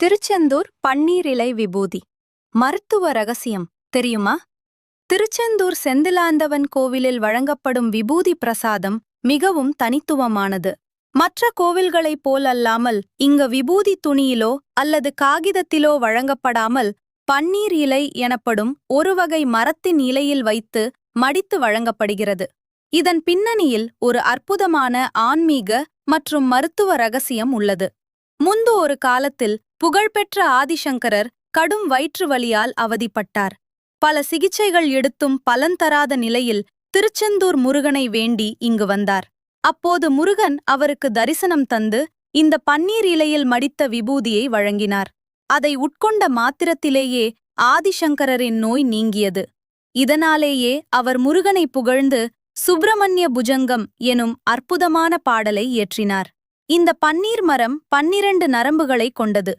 திருச்செந்தூர் பன்னீர் இலை விபூதி மருத்துவ ரகசியம் தெரியுமா? திருச்செந்தூர் செந்திலாண்டவன் கோவிலில் வழங்கப்படும் விபூதி பிரசாதம் மிகவும் தனித்துவமானது. மற்ற கோவில்களைப் போலல்லாமல் இங்க விபூதி துணியிலோ அல்லது காகிதத்திலோ வழங்கப்படாமல் பன்னீர் இலை எனப்படும் ஒரு வகை மரத்தின் இலையில் வைத்து மடித்து வழங்கப்படுகிறது. இதன் பின்னணியில் ஒரு அற்புதமான ஆன்மீக மற்றும் மருத்துவ ரகசியம் உள்ளது. முன்பு ஒரு காலத்தில் புகழ்பெற்ற ஆதிசங்கரர் கடும் வயிற்று வலியால் அவதிப்பட்டார். பல சிகிச்சைகள் எடுத்தும் பலன் தராத நிலையில் திருச்செந்தூர் முருகனை வேண்டி இங்கு வந்தார். அப்போது முருகன் அவருக்கு தரிசனம் தந்து இந்த பன்னீர் இலையில் மடித்த விபூதியை வழங்கினார். அதை உட்கொண்ட மாத்திரத்திலேயே ஆதிசங்கரரின் நோய் நீங்கியது. இதனாலேயே அவர் முருகனை புகழ்ந்து சுப்பிரமணிய புஜங்கம் எனும் அற்புதமான பாடலை இயற்றினார். இந்த பன்னீர் மரம் 12 நரம்புகளை கொண்டது.